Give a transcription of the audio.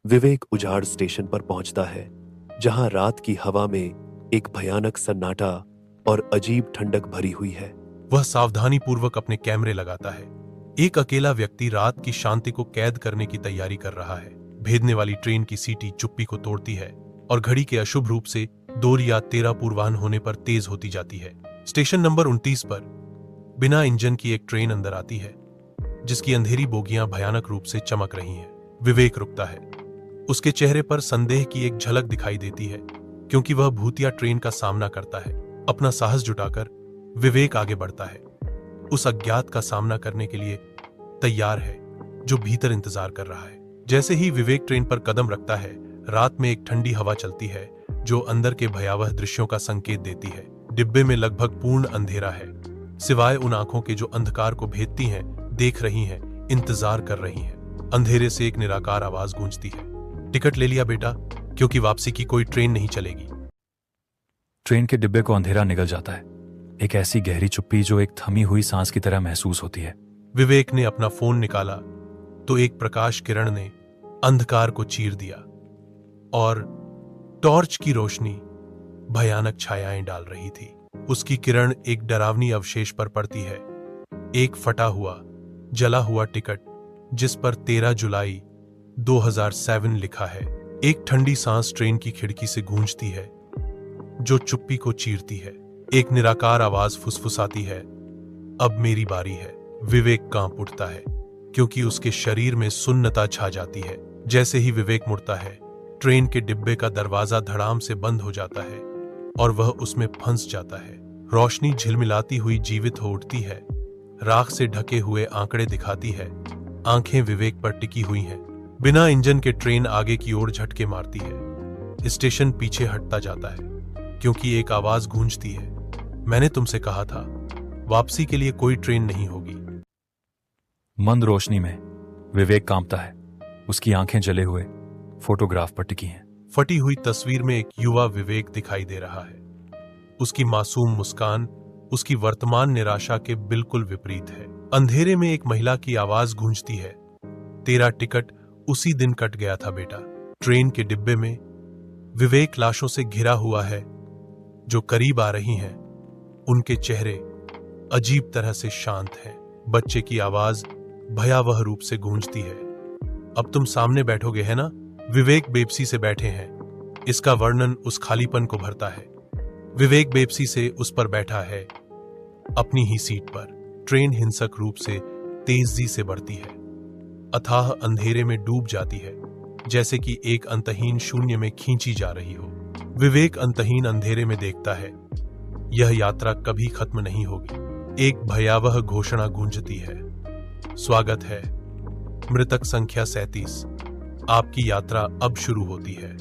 विवेक उजाड़ स्टेशन पर पहुंचता है, जहां रात की हवा में एक भयानक सन्नाटा और अजीब ठंडक भरी हुई है। वह सावधानी पूर्वक अपने कैमरे लगाता है। एक अकेला व्यक्ति रात की शांति को कैद करने की तैयारी कर रहा है। भेदने वाली ट्रेन की सीटी चुप्पी को तोड़ती है और घड़ी के अशुभ रूप से 2 या 13 पूर्वाह्न होने पर तेज होती जाती है। स्टेशन नंबर 29 पर बिना इंजन की एक ट्रेन अंदर आती है, जिसकी अंधेरी बोगियां भयानक रूप से चमक रही हैं। विवेक रुकता है। उसके चेहरे पर संदेह की एक झलक दिखाई देती है, क्योंकि वह भूतिया ट्रेन का सामना करता है। अपना साहस जुटाकर विवेक आगे बढ़ता है, उस अज्ञात का सामना करने के लिए तैयार है जो भीतर इंतजार कर रहा है। जैसे ही विवेक ट्रेन पर कदम रखता है, रात में एक ठंडी हवा चलती है जो अंदर के भयावह दृश्यों का संकेत देती है। डिब्बे में लगभग पूर्ण अंधेरा है, सिवाय उन आंखों के जो अंधकार को भेदती हैं, देख रही हैं, इंतजार कर रही हैं। अंधेरे से एक निराकार आवाज गूंजती है, टिकट ले लिया बेटा, क्योंकि वापसी की कोई ट्रेन नहीं चलेगी। ट्रेन के डिब्बे को अंधेरा निगल जाता है। एक ऐसी गहरी चुप्पी जो एक थमी हुई सांस की तरह महसूस होती है। विवेक ने अपना फोन निकाला तो एक प्रकाश किरण ने अंधकार को चीर दिया और टॉर्च की रोशनी भयानक छायाएं डाल रही थी। उसकी किरण एक डरावनी अवशेष पर पड़ती है, एक फटा हुआ जला हुआ टिकट जिस पर 13 जुलाई 2007 लिखा है। एक ठंडी सांस ट्रेन की खिड़की से गूंजती है जो चुप्पी को चीरती है। एक निराकार आवाज फुसफुसाती है, अब मेरी बारी है। विवेक कांप उठता है, क्योंकि उसके शरीर में सुन्नता छा जाती है। जैसे ही विवेक मुड़ता है, ट्रेन के डिब्बे का दरवाजा धड़ाम से बंद हो जाता है और वह उसमें फंस जाता है। रोशनी झिलमिलाती हुई जीवित हो उठती है, राख से ढके हुए आंकड़े दिखाती है। आंखें विवेक पर टिकी हुई हैं। बिना इंजन के ट्रेन आगे की ओर झटके मारती है। स्टेशन पीछे हटता जाता है, क्योंकि एक आवाज गूंजती है, मैंने तुमसे कहा था, वापसी के लिए कोई ट्रेन नहीं होगी। मंद रोशनी में विवेक कांपता है। उसकी आंखें जले हुए फोटोग्राफ पर टिकी हैं। फटी हुई तस्वीर में एक युवा विवेक दिखाई दे रहा है। उसकी मासूम मुस्कान उसकी वर्तमान निराशा के बिल्कुल विपरीत है। अंधेरे में एक महिला की आवाज गूंजती है, तेरा टिकट उसी दिन कट गया था बेटा। ट्रेन के डिब्बे में विवेक लाशों से घिरा हुआ है जो करीब आ रही हैं। उनके चेहरे अजीब तरह से शांत हैं। बच्चे की आवाज भयावह रूप से गूंजती है, अब तुम सामने बैठोगे है ना? विवेक बेबसी से बैठे हैं। इसका वर्णन उस खालीपन को भरता है। विवेक बेबसी से उस पर बैठा है, अपनी ही सीट पर। ट्रेन हिंसक रूप से तेजी से बढ़ती है, अथाह अंधेरे में डूब जाती है, जैसे कि एक अंतहीन शून्य में खींची जा रही हो। विवेक अंतहीन अंधेरे में देखता है, यह यात्रा कभी खत्म नहीं होगी। एक भयावह घोषणा गूंजती है, स्वागत है मृतक संख्या 37, आपकी यात्रा अब शुरू होती है।